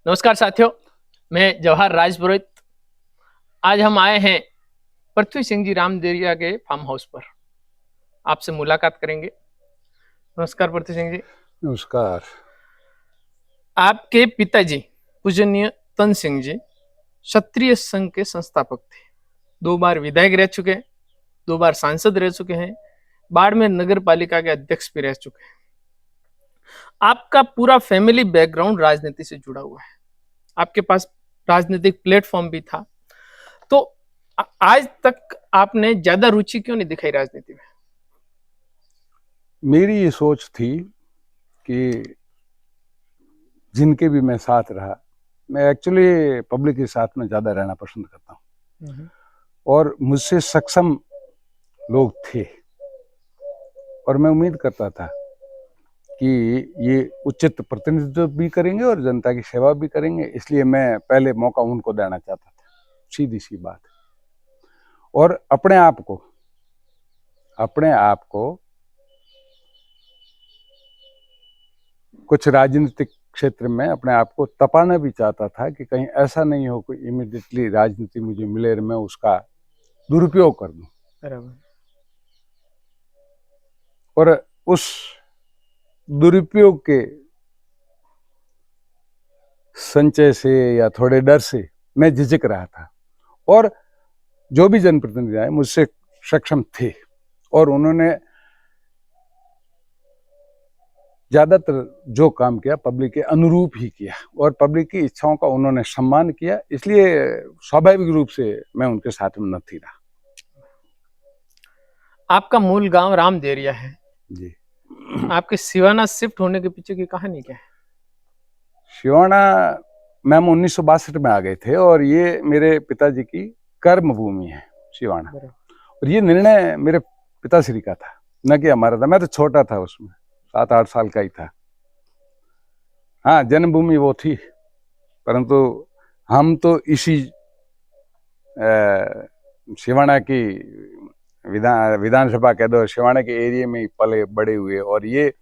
नमस्कार साथियों, मैं जवाहर राजपुरोहित। आज हम आए हैं पृथ्वी सिंह जी रामदेरिया के फार्म हाउस पर। आपसे मुलाकात करेंगे। नमस्कार पृथ्वी सिंह जी। नमस्कार। आपके पिताजी पूजनीय तन सिंह जी क्षत्रिय संघ के संस्थापक थे। 2 बार विधायक रह चुके हैं, 2 बार सांसद रह चुके हैं, बाड़मेर नगर पालिका के अध्यक्ष भी रह चुके हैं। आपका पूरा फैमिली बैकग्राउंड राजनीति से जुड़ा हुआ है। आपके पास राजनीतिक प्लेटफॉर्म भी था। तो आज तक आपने ज्यादा रुचि क्यों नहीं दिखाई राजनीति में? मेरी ये सोच थी कि जिनके भी मैं साथ रहा, मैं एक्चुअली पब्लिक के साथ में ज़्यादा रहना पसंद करता हूँ और मुझसे सक्षम लोग थे और मैं उम्मीद करता था कि ये उचित प्रतिनिधित्व भी करेंगे और जनता की सेवा भी करेंगे, इसलिए मैं पहले मौका उनको देना चाहता था। सीधी सी बात। और अपने आप को कुछ राजनीतिक क्षेत्र में अपने आप को तपाना भी चाहता था कि कहीं ऐसा नहीं हो कि इमीडिएटली राजनीति मुझे मिले और मैं उसका दुरुपयोग कर दूं। बराबर। और उस दुरुपयोग के संचय से या थोड़े डर से मैं झिझक रहा था। और जो भी जनप्रतिनिधि आए मुझसे सक्षम थे और उन्होंने ज्यादातर जो काम किया पब्लिक के अनुरूप ही किया और पब्लिक की इच्छाओं का उन्होंने सम्मान किया, इसलिए स्वाभाविक रूप से मैं उनके साथ में न थी रहा। आपका मूल गांव रामदेरिया है जी। आपके सिवाना शिफ्ट होने के पीछे की कहानी क्या है? सिवाना मैम 1962 में आ गए थे और ये मेरे पिताजी की कर्म भूमि है सिवाना। और ये निर्णय मेरे पिताश्री का था, न कि हमारा था। मैं तो छोटा था, उसमें 7-8 साल का ही था। हाँ, जन्मभूमि वो थी, परंतु हम तो इसी सिवाना की विधानसभा कह दो, सिवाना के एरिया में ही पले बड़े हुए और ये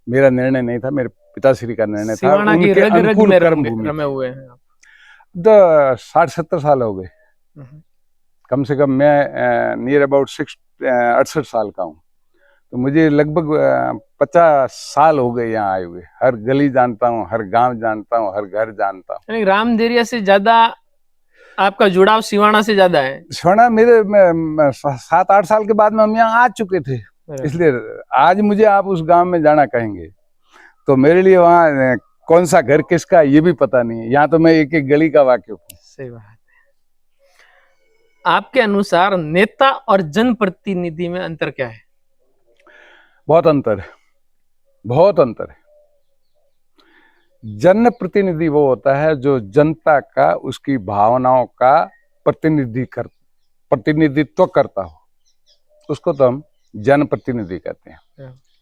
मेरा निर्णय नहीं था, मेरे पिताश्री का निर्णय था। उनके अनुकूल कर्म भूमि रमे हुए हैं आप। 60-70 साल हो गए कम से कम। मैं नियर अबाउट 68 साल का हूँ, तो मुझे लगभग 50 साल हो गए यहाँ आए हुए। हर गली जानता हूँ, हर गांव जानता हूँ, हर घर जानता हूँ। रामदेरिया से ज्यादा आपका जुड़ाव सिवाना से ज्यादा है। सिवाना मेरे 7-8 साल के बाद में हम यहाँ आ चुके थे, इसलिए आज मुझे आप उस गांव में जाना कहेंगे तो मेरे लिए वहाँ कौन सा घर किसका ये भी पता नहीं है। यहाँ तो मैं एक एक गली का वाकिफ हूँ। सही बात है। आपके अनुसार नेता और जनप्रतिनिधि में अंतर क्या है? बहुत अंतर है, बहुत अंतर है। जनप्रतिनिधि वो होता है जो जनता का, उसकी भावनाओं का प्रतिनिधित्व करता हो, उसको तो हम जनप्रतिनिधि कहते हैं।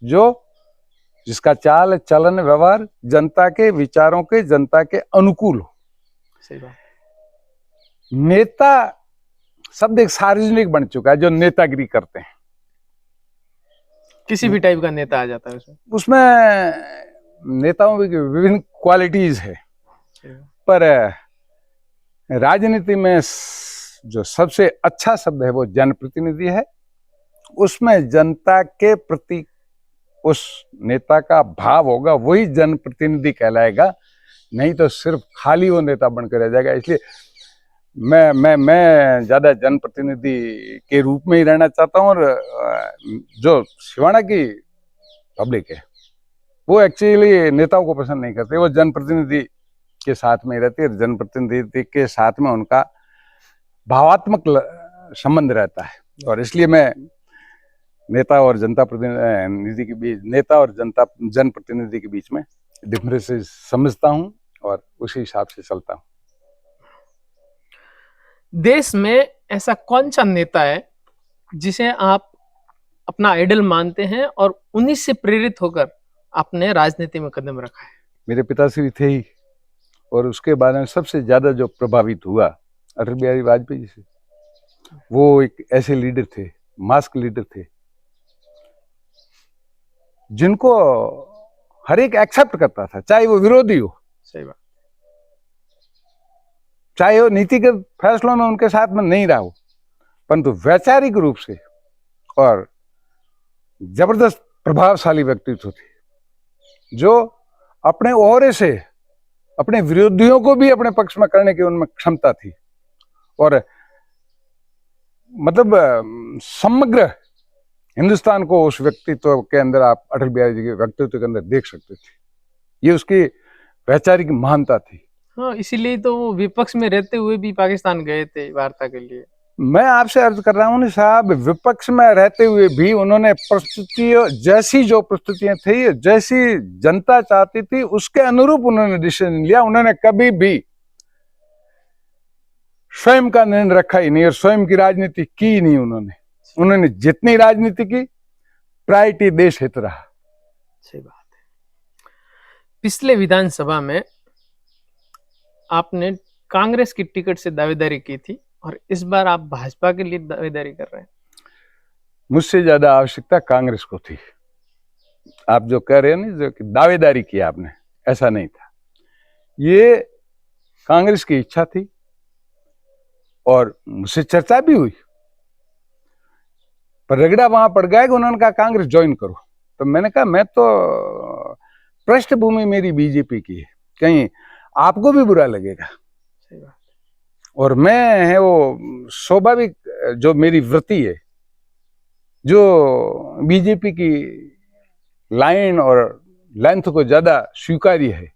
जो जिसका चाल चलन व्यवहार जनता के विचारों के, जनता के अनुकूल हो। सही बात। नेता शब्द एक सार्वजनिक बन चुका है, जो नेतागिरी करते हैं। किसी भी टाइप का नेता आ जाता है उसमें नेताओं की विभिन्न क्वालिटीज है, पर राजनीति में जो सबसे अच्छा शब्द है वो जनप्रतिनिधि है। उसमें जनता के प्रति उस नेता का भाव होगा, वही जनप्रतिनिधि कहलाएगा, नहीं तो सिर्फ खाली वो नेता बनकर रह जाएगा। इसलिए मैं ज्यादा जनप्रतिनिधि के रूप में ही रहना चाहता हूँ। और जो सिवाना की पब्लिक है वो एक्चुअली नेताओं को पसंद नहीं करते, वो जनप्रतिनिधि के साथ में रहती है। जनप्रतिनिधि के साथ में उनका भावात्मक संबंध रहता है और इसलिए मैं नेता और जनता प्रतिनिधि के बीच, नेता और जनप्रतिनिधि के बीच में डिफरेंसेस समझता हूं और उसी हिसाब से चलता हूं। देश में ऐसा कौन सा नेता है जिसे आप अपना आइडल मानते हैं और उन्हीं से प्रेरित होकर आपने राजनीति में कदम रखा है? मेरे पिताश्री थे ही, और उसके बारे में सबसे ज्यादा जो प्रभावित हुआ अटल बिहारी वाजपेयी जी से। वो एक ऐसे लीडर थे, मास्क लीडर थे, जिनको हर एक एक्सेप्ट करता था, चाहे वो विरोधी हो। सही बात। चाहे वो नीतिगत फैसलों में उनके साथ में नहीं रहा हो, परंतु वैचारिक रूप से और जबरदस्त प्रभावशाली व्यक्तित्व थे, जो अपने ओहरे से अपने विरोधियों को भी अपने पक्ष में करने की उनमें क्षमता थी। और मतलब समग्र हिंदुस्तान को उस व्यक्तित्व के अंदर आप अटल बिहारी जी के व्यक्तित्व के अंदर देख सकते थे। ये उसकी वैचारिक महानता थी। हाँ, इसीलिए तो वो विपक्ष में रहते हुए भी पाकिस्तान गए थे वार्ता के लिए। मैं आपसे अर्ज कर रहा हूँ साहब, विपक्ष में रहते हुए भी उन्होंने प्रस्तुतियों जैसी जो प्रस्तुतियां थी, जैसी जनता चाहती थी, उसके अनुरूप उन्होंने डिसीजन लिया। उन्होंने कभी भी स्वयं का निर्णय रखा ही नहीं और स्वयं की राजनीति की ही नहीं। उन्होंने जितनी राजनीति की, प्रायोरिटी देश हित रहा। सही बात है। पिछले विधानसभा में आपने कांग्रेस की टिकट से दावेदारी की थी और इस बार आप भाजपा के लिए दावेदारी कर रहे हैं। मुझसे ज्यादा आवश्यकता कांग्रेस को थी। आप जो कह रहे हैं ना, जो कि दावेदारी की आपने, ऐसा नहीं था। ये कांग्रेस की इच्छा थी और मुझसे चर्चा भी हुई, पर रगड़ा वहां पड़ गया कि उन्होंने कहा कांग्रेस ज्वाइन करो। तो मैंने कहा मैं तो, पृष्ठभूमि मेरी बीजेपी की है, कहीं आपको भी बुरा लगेगा। सही बात। और मैं है वो स्वाभाविक जो मेरी वृत्ति है, जो बीजेपी की लाइन और लेंथ को ज्यादा स्वीकार्य है,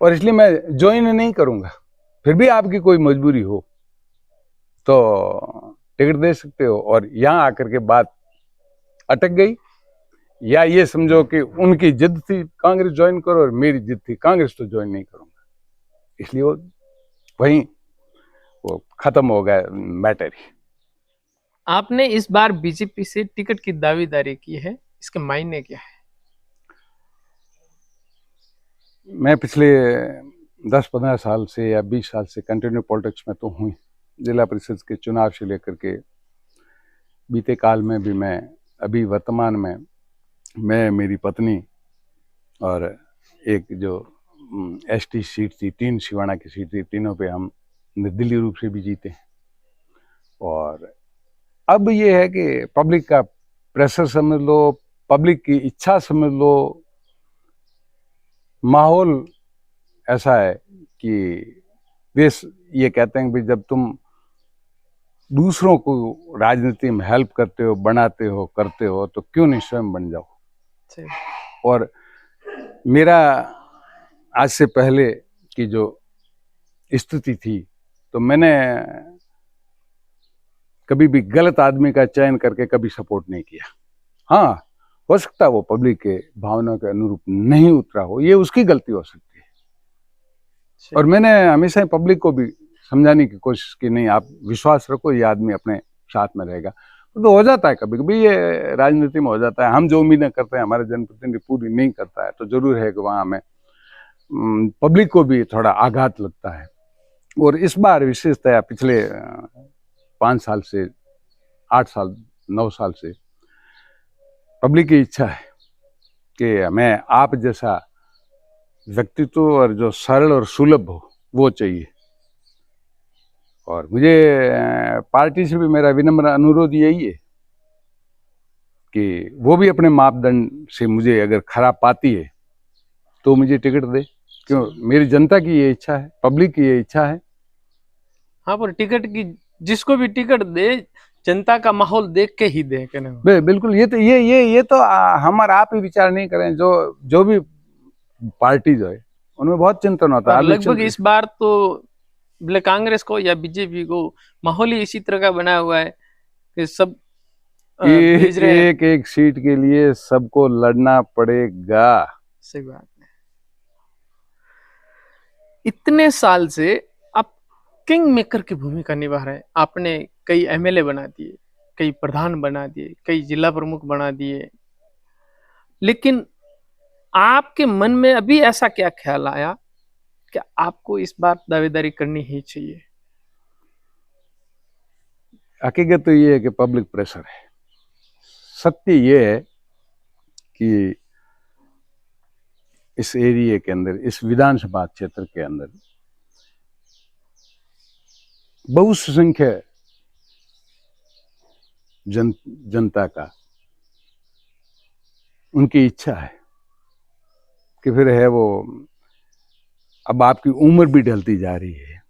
और इसलिए मैं ज्वाइन नहीं करूंगा। फिर भी आपकी कोई मजबूरी हो तो टिकट दे सकते हो। और यहां आकर के बात अटक गई, या ये समझो कि उनकी जिद थी कांग्रेस ज्वाइन करो और मेरी जिद थी कांग्रेस तो ज्वाइन नहीं करूंगा, इसलिए वो वहीं वो खत्म हो गया मैटर ही। आपने इस बार बीजेपी से टिकट की दावेदारी की है, इसके मायने क्या है? मैं पिछले 10-15 साल से या 20 साल से कंटिन्यू पॉलिटिक्स में तो हूँ। जिला परिषद के चुनाव से लेकर के बीते काल में भी मैं, अभी वर्तमान में मैं, मेरी पत्नी और एक जो एसटी सीट थी, 3 सिवाना की सीट थी, तीनों पे हम निर्दलीय रूप से भी जीते। और अब ये है कि पब्लिक का प्रेशर समझ लो, पब्लिक की इच्छा समझ लो, माहौल ऐसा है कि वे ये कहते हैं कि जब तुम दूसरों को राजनीति में हेल्प करते हो, बनाते हो, करते हो, तो क्यों नहीं स्वयं बन जाओ। और मेरा आज से पहले की जो स्थिति थी, तो मैंने कभी भी गलत आदमी का चयन करके कभी सपोर्ट नहीं किया। हाँ, हो सकता है वो पब्लिक के भावनाओं के अनुरूप नहीं उतरा हो, ये उसकी गलती हो सकती है। और मैंने हमेशा पब्लिक को भी समझाने की कोशिश की, नहीं आप विश्वास रखो, ये आदमी अपने साथ में रहेगा। तो हो जाता है कभी कभी, ये राजनीति में हो जाता है। हम जो उम्मीदें करते हैं हमारे जनप्रतिनिधि पूरी नहीं करता है, तो जरूर है कि वहाँ हमें पब्लिक को भी थोड़ा आघात लगता है। और इस बार विशेषतया पिछले 5 साल से 8 साल 9 साल से पब्लिक की इच्छा है कि हमें आप जैसा व्यक्तित्व और जो सरल और सुलभ हो वो चाहिए। और मुझे पार्टी से भी मेरा विनम्र अनुरोध यही है कि वो भी अपने मापदंड से मुझे अगर खराब पाती है तो मुझे टिकट दे। क्यों, मेरी जनता की ये इच्छा है, पब्लिक की ये इच्छा है। हाँ, पर टिकट की, जिसको भी टिकट दे जनता का माहौल देख के ही दे। बिल्कुल, ये तो हम और आप ही विचार नहीं करें, जो भी पार्टी जो है उनमें बहुत चिंतन होता है। लगभग इस बार तो कांग्रेस को या बीजेपी को माहौल ही इसी तरह का बना हुआ है कि सब भेज रहे हैं। एक सीट के लिए सबको लड़ना पड़ेगा। सही बात है। इतने साल से आप किंग मेकर की भूमिका निभा रहे हैं। आपने कई एमएलए बना दिए, कई प्रधान बना दिए, कई जिला प्रमुख बना दिए, लेकिन आपके मन में अभी ऐसा क्या ख्याल आया कि आपको इस बार दावेदारी करनी ही चाहिए? हकीकत तो ये है कि पब्लिक प्रेशर है। सत्य ये है कि इस एरिया के अंदर, इस विधानसभा क्षेत्र के अंदर बहुसंख्य जनता का उनकी इच्छा है कि फिर है वो, अब आपकी उम्र भी ढलती जा रही है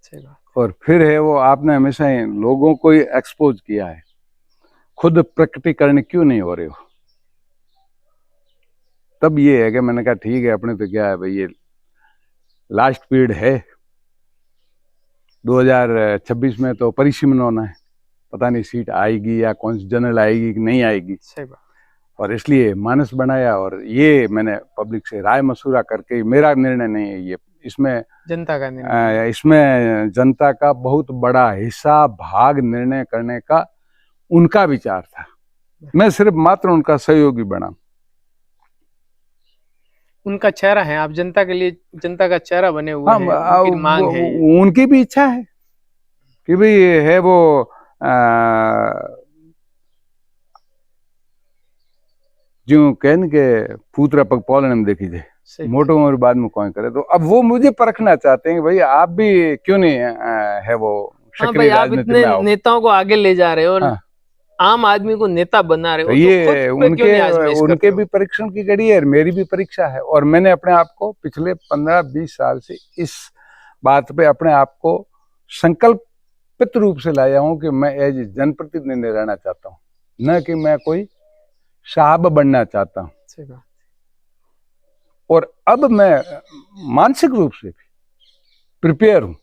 सही बात। और फिर है वो, आपने हमेशा ही लोगों को ही एक्सपोज किया है, खुद प्रकटीकरण क्यों नहीं हो रहे हो? तब ये है कि मैंने कहा ठीक है, अपने तो क्या है भाई, ये लास्ट पीरियड है, 2026 में तो परिसीमन होना है, पता नहीं सीट आएगी या कौन सी जनरल आएगी कि नहीं आएगी। सही बात। और इसलिए मानस बनाया और ये मैंने पब्लिक से राय मशूरा करके, मेरा निर्णय नहीं है ये, इसमें जनता का निर्णय, इसमें जनता का बहुत बड़ा हिस्सा भाग निर्णय करने का उनका विचार था, मैं सिर्फ मात्र उनका सहयोगी बना। उनका चेहरा है, आप जनता के लिए जनता का चेहरा बने हुए हाँ, हैं, उनकी मांग है ये। उनकी भी इच्छा है कि भाई है वो जो कहने के पूतरा पग पौलन में देखी जाए, मोटो उम्र बाद में कौन करे, तो अब वो मुझे परखना चाहते हैं कि भाई आप भी क्यों नहीं है वो हाँ भाई, आप इतने नेताओं को आगे ले जा रहे हो और हाँ, आम आदमी को नेता बना रहे हो, तो ये उनके भी परीक्षण की कड़ी है, मेरी भी परीक्षा है। और मैंने अपने आप को पिछले 15-20 साल से इस बात पे अपने आप को संकल्पित रूप से लाया हूं कि मैं एज जनप्रतिनिधि रहना चाहता हूँ, न कि मैं कोई साहब बनना चाहता हूँ। और अब मैं मानसिक रूप से भी प्रिपेयर हूँ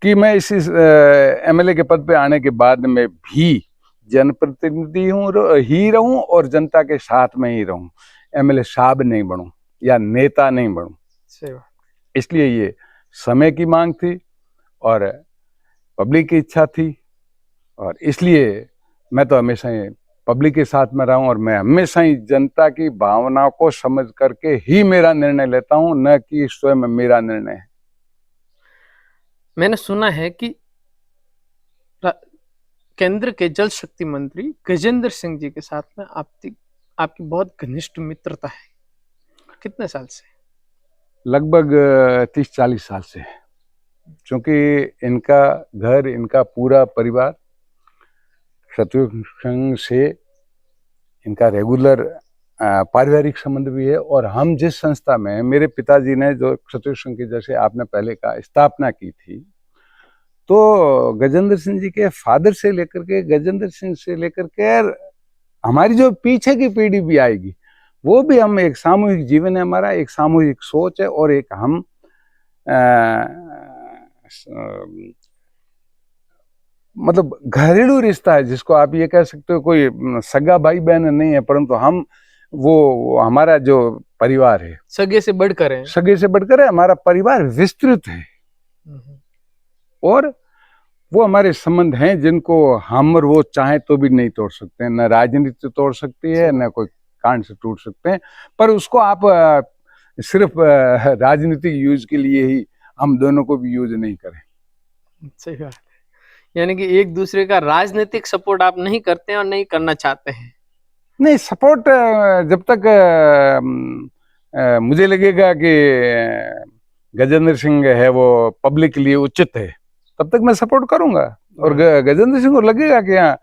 कि मैं इस एमएलए के पद पे आने के बाद में भी जनप्रतिनिधि ही रहूं और जनता के साथ में ही रहूं, एमएलए साहब नहीं बनूं या नेता नहीं बनूं। इसलिए ये समय की मांग थी और पब्लिक की इच्छा थी, और इसलिए मैं तो हमेशा ही पब्लिक के साथ में रहा हूं और मैं हमेशा ही जनता की भावनाओं को समझ करके ही मेरा निर्णय लेता हूं, न कि स्वयं मेरा निर्णय है। मैंने सुना है कि केंद्र के जल शक्ति मंत्री गजेंद्र सिंह जी के साथ में आपकी बहुत घनिष्ठ मित्रता है, कितने साल से? लगभग 30-40 साल से, क्योंकि इनका घर, इनका पूरा परिवार शत्रुघ्न संघ से इनका रेगुलर पारिवारिक संबंध भी है। और हम जिस संस्था में, मेरे पिताजी ने जो शत्रुघ्न संघ की, जैसे आपने पहले कहा, स्थापना की थी, तो गजेंद्र सिंह जी के फादर से लेकर के, गजेंद्र सिंह से लेकर के हमारी जो पीछे की पीढ़ी भी आएगी, वो भी हम एक सामूहिक जीवन है हमारा, एक सामूहिक सोच है और एक हम मतलब घरेलू रिश्ता है, जिसको आप ये कह सकते हो कोई सगा भाई बहन नहीं है, परंतु हम वो हमारा जो परिवार है, सगे से बढ़कर है, सगे से बढ़कर है, हमारा परिवार विस्तृत है और वो हमारे संबंध हैं जिनको हम और वो चाहे तो भी नहीं तोड़ सकते हैं, न राजनीति तोड़ सकती है, न कोई कांड से टूट सकते हैं। पर उसको आप सिर्फ राजनीतिक यूज के लिए ही हम दोनों को भी यूज नहीं करें। सही बात है, यानी कि एक दूसरे का राजनीतिक सपोर्ट आप नहीं करते हैं और नहीं करना चाहते हैं। नहीं, सपोर्ट जब तक मुझे लगेगा कि गजेंद्र सिंह है वो पब्लिक के लिए उचित है, तब तक मैं सपोर्ट करूंगा। और गजेंद्र सिंह को लगेगा कि हाँ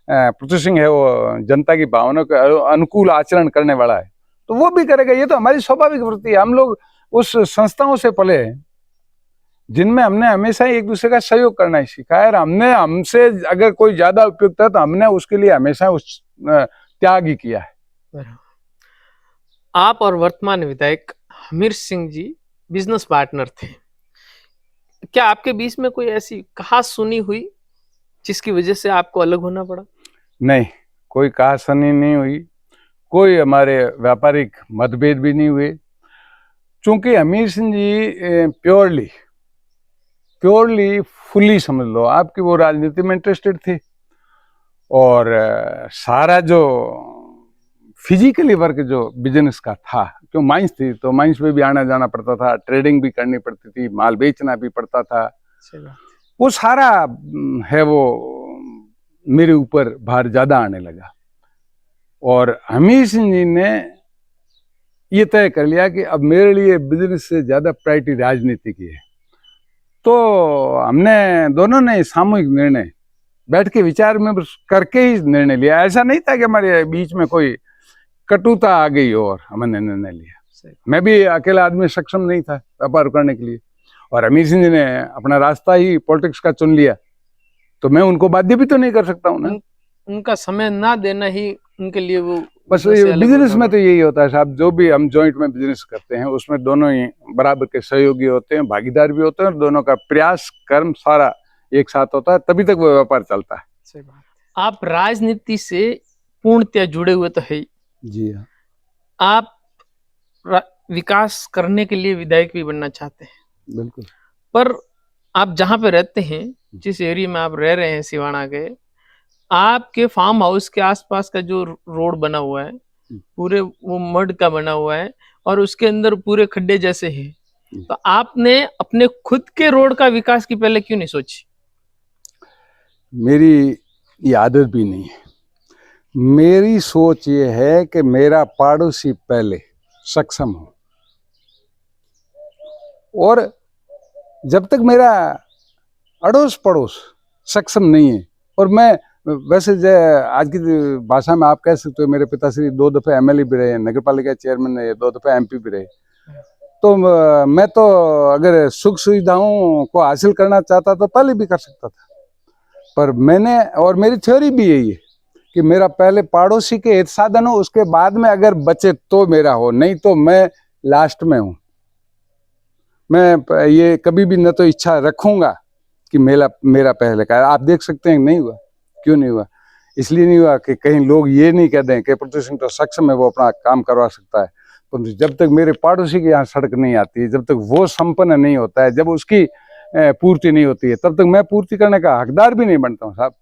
पृथ्वी सिंह है वो जनता की भावना के अनुकूल आचरण करने वाला है, तो वो भी करेगा। ये तो हमारी स्वाभाविक वृत्ति है। हम लोग उस संस्थाओं से पले हैं जिनमें हमने हमेशा एक दूसरे का सहयोग करना ही सीखा है। हमसे अगर कोई ज्यादा उपयुक्त है तो हमने उसके लिए हमेशा उस त्याग ही किया है। आप और वर्तमान विधायक हमीर सिंह जी बिजनेस पार्टनर थे, क्या आपके बीच में कोई ऐसी कहास सुनी हुई जिसकी वजह से आपको अलग होना पड़ा? नहीं, कोई कहास सुनी नहीं हुई, कोई हमारे व्यापारिक मतभेद भी नहीं हुए, क्योंकि हमीर सिंह जी प्योरली फुल्ली समझ लो आपकी वो राजनीति में इंटरेस्टेड थे और सारा जो फिजिकली वर्क जो बिजनेस का था, क्यों माइंस थी तो माइंस में भी आना जाना पड़ता था, ट्रेडिंग भी करनी पड़ती थी, माल बेचना भी पड़ता था, वो सारा है वो मेरे ऊपर भार ज्यादा आने लगा। और हमीर सिंह जी ने ये तय कर लिया कि अब मेरे लिए बिजनेस से ज्यादा प्रायोरिटी राजनीति की है। तो हमने दोनों ने सामूहिक निर्णय बैठ के विचार में करके ही निर्णय लिया। ऐसा नहीं था कि हमारे बीच में कोई कटुता आ गई और हमने निर्णय लिया। मैं भी अकेला आदमी सक्षम नहीं था व्यापार करने के लिए, और अमीर सिंह जी ने अपना रास्ता ही पॉलिटिक्स का चुन लिया, तो मैं उनको बाध्य भी तो नहीं कर सकता हूँ ना। उनका समय ना देना ही उनके लिए वो बस बिजनेस में तो यही होता है साहब, जो भी हम जॉइंट में बिजनेस करते हैं उसमें दोनों ही बराबर के सहयोगी होते हैं, भागीदार भी होते हैं, और दोनों का प्रयास कर्म सारा एक साथ होता है, तभी तक वो व्यापार चलता है। सही बात। आप राजनीति से पूर्णतः जुड़े हुए तो है जी हाँ। आप विकास करने के लिए विधायक भी बनना चाहते हैं। बिल्कुल। पर आप जहाँ पे रहते हैं, जिस एरिया में आप रह रहे हैं सिवाना के, आपके फार्म हाउस के आसपास का जो रोड बना हुआ है पूरे वो मड का बना हुआ है और उसके अंदर पूरे खड्डे जैसे हैं। तो आपने अपने खुद के रोड का विकास की पहले क्यों नहीं सोची? मेरी ये आदत भी नहीं है। मेरी सोच ये है कि मेरा पड़ोसी पहले सक्षम हो, और जब तक मेरा अड़ोस पड़ोस सक्षम नहीं है, और मैं वैसे आज की भाषा में आप कह सकते हो, मेरे पिताश्री 2 दफे एमएलए भी रहे, नगर पालिका चेयरमैन रहे, 2 दफे एमपी भी रहे। तो मैं तो अगर सुख सुविधाओं को हासिल करना चाहता तो पहले भी कर सकता था, पर मैंने, और मेरी थ्योरी भी यही है कि मेरा पहले पड़ोसी के हित साधन हो, उसके बाद में अगर बचे तो मेरा हो, नहीं तो मैं लास्ट में हूँ। मैं ये कभी भी न तो इच्छा रखूंगा कि मेरा पहले का। आप देख सकते हैं नहीं हुआ। क्यों नहीं हुआ? इसलिए नहीं हुआ कि कहीं लोग ये नहीं कह दें कि पृथ्वी सिंह तो सक्षम है, वो अपना काम करवा सकता है, परंतु जब तक मेरे पड़ोसी के यहाँ सड़क नहीं आती है, जब तक वो संपन्न नहीं होता है, जब उसकी पूर्ति नहीं होती है, तब तक मैं पूर्ति करने का हकदार भी नहीं बनता हूँ साहब।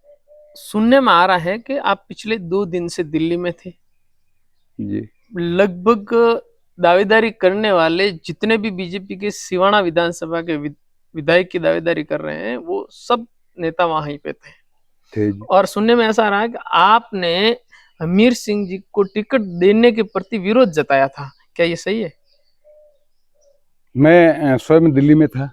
सुनने में आ रहा है कि आप पिछले 2 दिन से दिल्ली में थे जी। लगभग दावेदारी करने वाले जितने भी बीजेपी के सिवाना विधानसभा के विधायक की दावेदारी कर रहे हैं वो सब नेता वहीं पे थे। और सुनने में ऐसा रहा है कि आपने अमीर सिंह जी को टिकट देने के प्रति विरोध जताया था, क्या ये सही है? मैं स्वयं दिल्ली में था,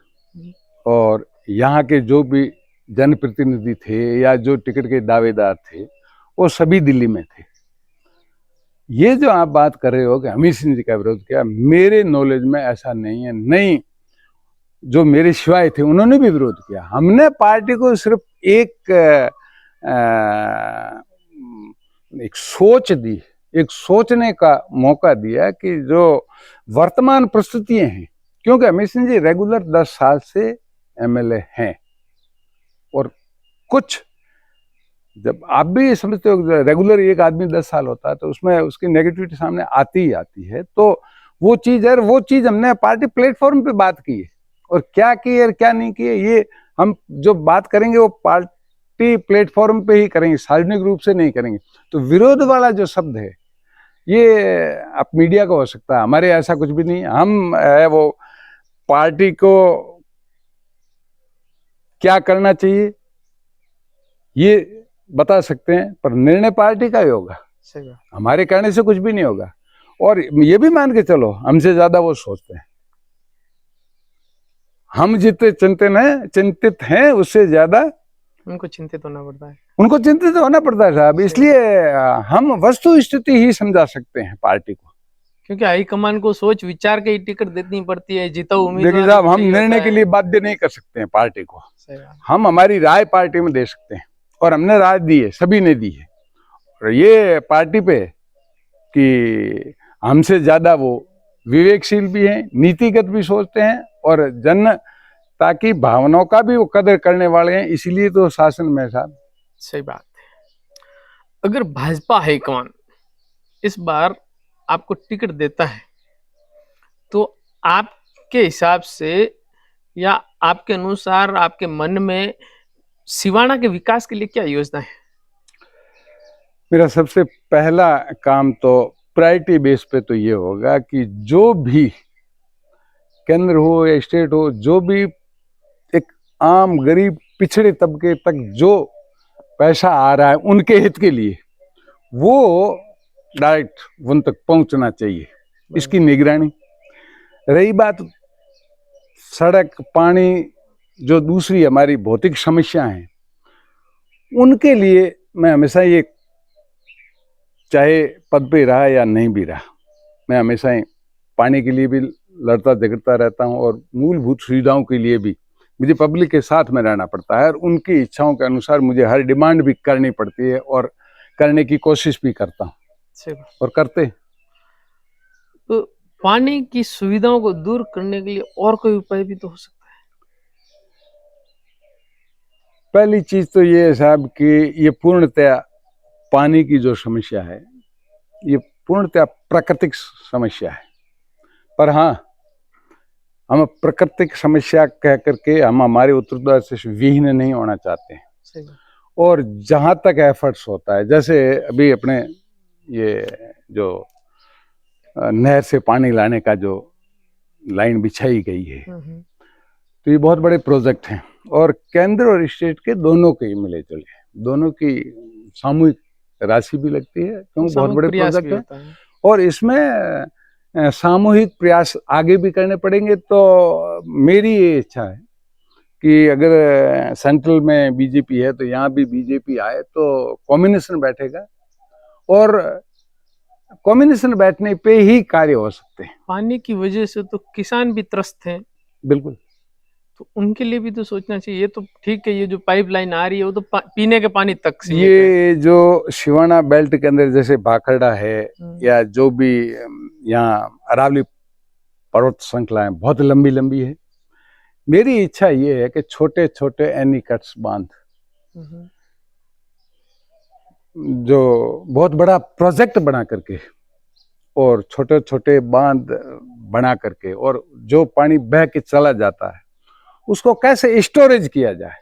और यहाँ के जो भी जनप्रतिनिधि थे या जो टिकट के दावेदार थे वो सभी दिल्ली में थे। ये जो आप बात कर रहे हो कि अमीर सिंह जी का विरोध किया, मेरे नॉलेज में ऐसा नहीं है। नहीं, जो मेरे शिवाय थे उन्होंने भी विरोध किया। हमने पार्टी को सिर्फ एक सोच दी, एक सोचने का मौका दिया कि जो वर्तमान परिस्थितियां हैं, क्योंकि अमीर सिंह जी रेगुलर 10 साल से एमएलए हैं, और कुछ जब आप भी समझते हो रेगुलर एक आदमी 10 साल होता है तो उसमें उसकी नेगेटिविटी सामने आती ही आती है। तो वो चीज हमने पार्टी प्लेटफॉर्म पे बात की है, और क्या की है और क्या नहीं की है ये हम जो बात करेंगे वो पार्टी प्लेटफॉर्म पे ही करेंगे, सार्वजनिक रूप से नहीं करेंगे। तो विरोध वाला जो शब्द है ये आप मीडिया का हो सकता है, हमारे ऐसा कुछ भी नहीं। हम है वो पार्टी को क्या करना चाहिए ये बता सकते हैं, पर निर्णय पार्टी का ही होगा, हमारे कहने से कुछ भी नहीं होगा। और ये भी मान के चलो हमसे ज्यादा वो सोचते हैं, हम जितने चिंतित हैं उससे ज्यादा उनको चिंतित होना पड़ता है। उनको चिंतित होना पड़ता है साहब। इसलिए हम वस्तु स्थिति ही समझा सकते हैं पार्टी को, क्योंकि हाईकमान को सोच विचार के ही टिकट देनी पड़ती है। जीता उम्मीदवार देखिए साहब, हम निर्णय के लिए बाध्य नहीं कर सकते हैं पार्टी को। हम हमारी राय पार्टी में दे सकते हैं, और हमने राय दी है, सभी ने दी है। और ये पार्टी पे कि हमसे ज्यादा वो विवेकशील भी हैं, नीतिगत भी सोचते हैं, और जनता की भावनाओं का भी वो कदर करने वाले हैं, इसीलिए तो शासन में साहब। सही बात है। अगर भाजपा हाईकमान इस बार आपको टिकट देता है तो आपके हिसाब से या आपके अनुसार आपके मन में सिवाना के विकास के लिए क्या योजना है? मेरा सबसे पहला काम तो प्रायोरिटी बेस पे तो ये होगा कि जो भी केंद्र हो या स्टेट हो, जो भी एक आम गरीब पिछड़े तबके तक जो पैसा आ रहा है उनके हित के लिए वो डायरेक्ट उन तक पहुंचना चाहिए, इसकी निगरानी। रही बात सड़क पानी जो दूसरी हमारी भौतिक समस्या हैं, उनके लिए मैं हमेशा ये, चाहे पद पे रहा या नहीं भी रहा, मैं हमेशा ही पानी के लिए भी लड़ता झगड़ता रहता हूँ और मूलभूत सुविधाओं के लिए भी मुझे पब्लिक के साथ में रहना पड़ता है और उनकी इच्छाओं के अनुसार मुझे हर डिमांड भी करनी पड़ती है और करने की कोशिश भी करता हूँ सही बात। और करते हैं। तो पानी की सुविधाओं को दूर करने के लिए और कोई उपाय भी तो हो सकता है। पहली चीज तो ये है साहब कि ये पूर्णतया पानी की जो समस्या है, ये पूर्णतः प्राकृतिक समस्या है, पर हाँ, हम प्राकृतिक समस्या कह करके हम हमारे उत्तरदायित्व से विहीन नहीं होना चाहते हैं। सही बात। और जहाँ तक एफर्ट्स होता है, जैसे अभी अपने ये जो नहर से पानी लाने का जो लाइन बिछाई गई है, तो ये बहुत बड़े प्रोजेक्ट हैं और केंद्र और स्टेट के दोनों के मिले जुले, दोनों की सामूहिक राशि भी लगती है क्योंकि बहुत बड़े प्रोजेक्ट है और इसमें सामूहिक प्रयास आगे भी करने पड़ेंगे। तो मेरी ये इच्छा है कि अगर सेंट्रल में बीजेपी है तो यहाँ भी बीजेपी आए तो कॉम्बिनेशन बैठेगा और कॉम्बिनेशन बैठने पे ही कार्य हो सकते हैं। पानी की वजह से तो किसान भी त्रस्त हैं। बिल्कुल, तो उनके लिए भी तो सोचना चाहिए। ये तो ठीक है, ये जो पाइपलाइन आ रही है वो तो पीने के पानी तक सीमित है। ये जो शिवाना बेल्ट के अंदर जैसे भाखड़ा है या जो भी यहाँ अरावली पर्वत श्रृंखला है, बहुत लंबी लंबी है। मेरी इच्छा ये है कि छोटे छोटे एनीकट्स बांध जो बहुत बड़ा प्रोजेक्ट बना करके और छोटे छोटे बांध बना करके और जो पानी बह के चला जाता है उसको कैसे स्टोरेज किया जाए,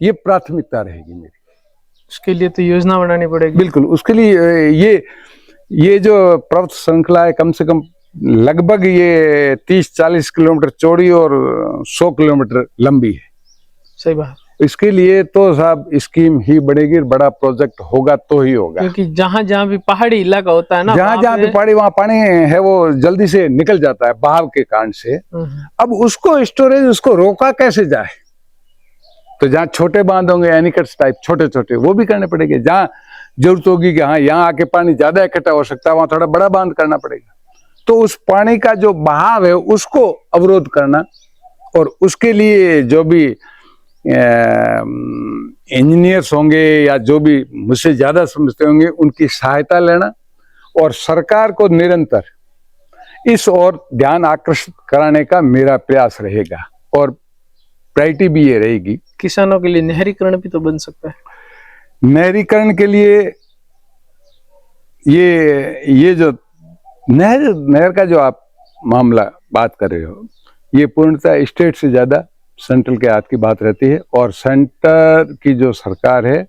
ये प्राथमिकता रहेगी मेरी। उसके लिए तो योजना बनानी पड़ेगी। बिल्कुल, उसके लिए ये जो पर्वत श्रृंखला है कम से कम लगभग ये 30-40 किलोमीटर चौड़ी और 100 किलोमीटर लंबी है। सही बात। इसके लिए तो साहब स्कीम ही बनेगी, बड़ा प्रोजेक्ट होगा तो ही होगा। क्योंकि जहाँ जहाँ भी पहाड़ी इलाका होता है ना, जहाँ भी पहाड़ी वहाँ पानी है वो जल्दी से निकल जाता है बहाव के कारण से। अब उसको स्टोरेज, उसको रोका कैसे जाए, तो जहाँ छोटे बांध होंगे एनीकट्स टाइप छोटे छोटे वो भी करने पड़ेंगे। जहाँ जरूरत होगी कि हाँ यहाँ आके पानी ज्यादा इकट्ठा हो सकता है वहां थोड़ा बड़ा बांध करना पड़ेगा। तो उस पानी का जो बहाव है उसको अवरोध करना और उसके लिए जो भी इंजीनियर्स होंगे या जो भी मुझसे ज्यादा समझते होंगे उनकी सहायता लेना और सरकार को निरंतर इस ओर ध्यान आकर्षित कराने का मेरा प्रयास रहेगा और प्रायोरिटी भी ये रहेगी। किसानों के लिए नहरीकरण भी तो बन सकता है। नहरीकरण के लिए ये जो नहर का जो आप मामला बात कर रहे हो, ये पूर्णतः स्टेट से ज्यादा सेंट्रल के हाथ की बात रहती है और सेंटर की जो सरकार है,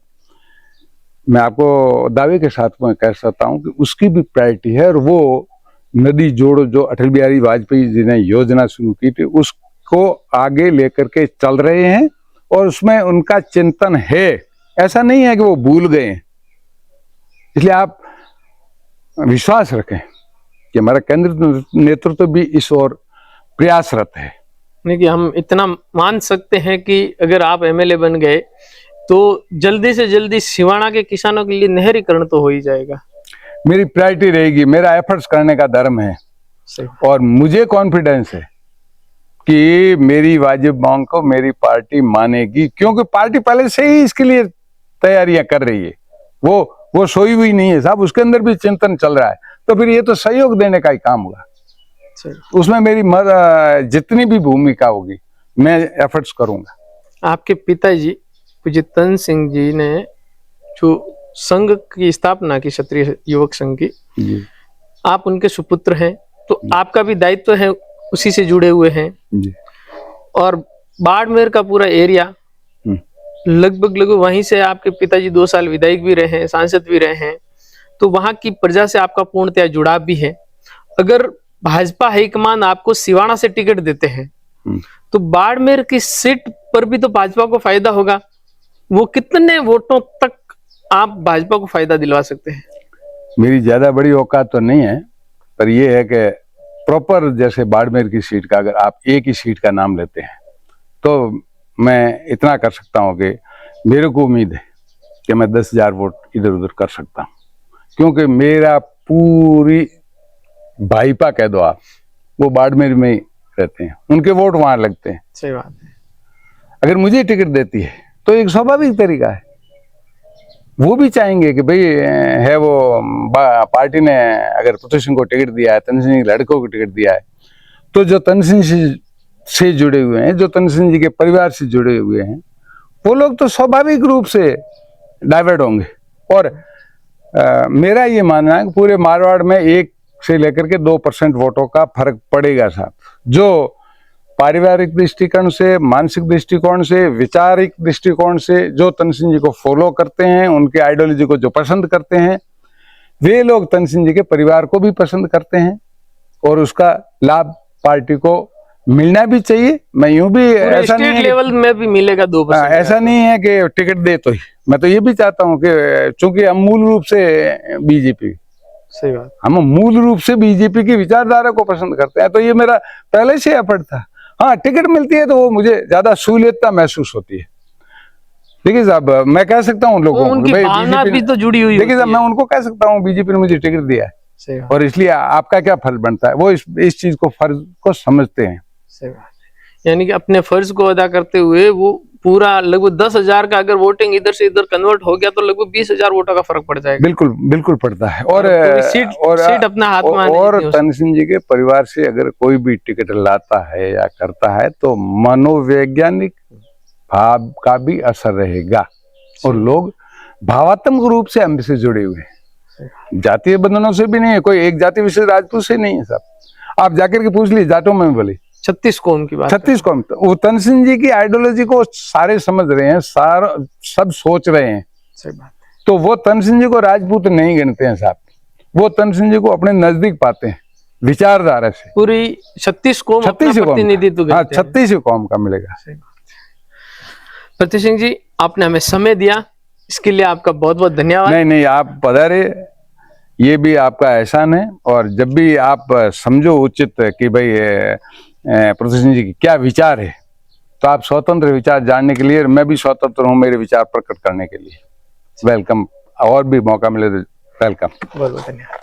मैं आपको दावे के साथ में कह सकता हूं कि उसकी भी प्रायोरिटी है और वो नदी जोड़ो जो अटल बिहारी वाजपेयी जी ने योजना शुरू की थी उसको आगे लेकर के चल रहे हैं और उसमें उनका चिंतन है। ऐसा नहीं है कि वो भूल गए हैं, इसलिए आप विश्वास रखें कि हमारा केंद्र नेतृत्व भी इस ओर प्रयासरत है। नहीं कि हम इतना मान सकते हैं कि अगर आप एमएलए बन गए तो जल्दी से जल्दी सिवाना के किसानों के लिए नहरीकरण तो हो ही जाएगा। मेरी प्रायोरिटी रहेगी, मेरा एफर्ट्स करने का धर्म है और मुझे कॉन्फिडेंस है कि मेरी वाजिब मांग को मेरी पार्टी मानेगी, क्योंकि पार्टी पहले से ही इसके लिए तैयारियां कर रही है। वो सोई हुई नहीं है साहब, उसके अंदर भी चिंतन चल रहा है। तो फिर ये तो सहयोग देने का ही काम होगा, उसमें मेरी जितनी भी भूमिका होगी मैं एफर्ट्स करूंगा। आपके पिताजी पूज्य तन सिंह जी ने जो संघ की स्थापना की, क्षत्रिय युवक संघ की जी, आप उनके सुपुत्र हैं तो आपका भी दायित्व है, उसी से जुड़े हुए हैं जी। और बाड़मेर का पूरा एरिया लगभग वहीं से आपके पिताजी 2 साल विधायक भी रहे हैं, सांसद भी रहे हैं, तो वहां की प्रजा से आपका पूर्णतः जुड़ाव भी है। अगर भाजपा हाईकमान आपको सिवाना से टिकट देते हैं तो बाड़मेर की सीट पर भी तो भाजपा को फायदा होगा। वो कितने वोटों तक आप भाजपा को फायदा दिलवा सकते हैं? मेरी ज्यादा बड़ी औकात तो नहीं है, पर यह है कि प्रॉपर जैसे बाड़मेर की सीट का अगर आप एक ही सीट का नाम लेते हैं तो मैं इतना कर सकता हूँ कि मेरे को उम्मीद है कि मैं 10,000 वोट इधर उधर कर सकता हूँ, क्योंकि मेरा पूरी भाईपा कह दो आप, वो बाड़मेर में ही रहते हैं, उनके वोट वहां लगते हैं। सही बात है। अगर मुझे टिकट देती है तो एक स्वाभाविक तरीका है, वो भी चाहेंगे कि भाई है वो पार्टी ने अगर पृथ्वी सिंह को टिकट दिया है, तन सिंह के लड़कों को टिकट दिया है, तो जो तन सिंह से जुड़े हुए हैं, जो तन सिंह जी के परिवार से जुड़े हुए हैं, वो लोग तो स्वाभाविक रूप से डाइवर्ट होंगे। और मेरा ये मानना है कि पूरे मारवाड़ में 1 से लेकर के 2% वोटों का फर्क पड़ेगा साहब, जो पारिवारिक दृष्टिकोण से, मानसिक दृष्टिकोण से, विचारिक दृष्टिकोण से जो तन सिंह जी को फॉलो करते हैं, उनके आइडियोलॉजी को जो पसंद करते हैं, वे लोग तन सिंह जी के परिवार को भी पसंद करते हैं और उसका लाभ पार्टी को मिलना भी चाहिए। मैं यूं भी ऐसा नहीं है लेवल में भी मिलेगा 2%। ऐसा नहीं है कि टिकट दे तो ही, मैं तो ये भी चाहता हूं कि चूंकि हम मूल रूप से बीजेपी, सही बात, हम मूल रूप से बीजेपी की विचारधारा को पसंद करते हैं, तो ये मेरा पहले से एफर्ट था। हाँ, टिकट मिलती है तो वो मुझे ज्यादा सहूलियत महसूस होती है। देखिए साहब, मैं कह सकता हूँ लोगों को, उनकी भावना भी तो जुड़ी हुई। देखिए साहब, मैं उनको कह सकता हूँ बीजेपी ने मुझे टिकट दिया है और इसलिए आपका क्या फर्ज बनता है, वो इस चीज को, फर्ज को समझते हैं। सही बात है। यानी कि अपने फर्ज को अदा करते हुए वो पूरा लगभग 10,000 का अगर वोटिंग इधर से इधर कन्वर्ट हो गया तो लगभग 20,000 वोटों का फर्क पड़ जाएगा। बिल्कुल बिल्कुल पड़ता है। और सीट अपना हाथ में और तन सिंह जी के परिवार से अगर कोई भी टिकट लाता है या करता है तो मनोवैज्ञानिक भाव का भी असर रहेगा और लोग भावात्मक रूप से हमसे जुड़े हुए हैं, जातीय बंधनों से भी नहीं है। कोई एक जाति विशेष राजपूत से नहीं है साहब, आप जाकर के पूछ लीजिए जाटों में बोले 36 कौम की बात, 36 कौम। वो तन सिंह जी की आइडियोलॉजी को सारे समझ रहे हैं, सब सोच रहे हैं। सही बात है। तो वो तन सिंह जी को राजपूत नहीं गिनते हैं साहब, वो तन सिंह जी को अपने नजदीक पाते हैं विचारधारा से। पूरी 36 कौम, 36 प्रतिनिधित्व, हाँ 36 कौम का मिलेगा। पृथ्वी सिंह जी, आपने हमें समय दिया, इसके लिए आपका बहुत बहुत धन्यवाद। नहीं, आप पधारे, ये भी आपका एहसान है। और जब भी आप समझो उचित कि भाई पृथ्वी सिंह जी की क्या विचार है, तो आप स्वतंत्र विचार जानने के लिए, मैं भी स्वतंत्र हूँ मेरे विचार प्रकट करने के लिए। वेलकम, और भी मौका मिले तो वेलकम। बहुत बहुत धन्यवाद।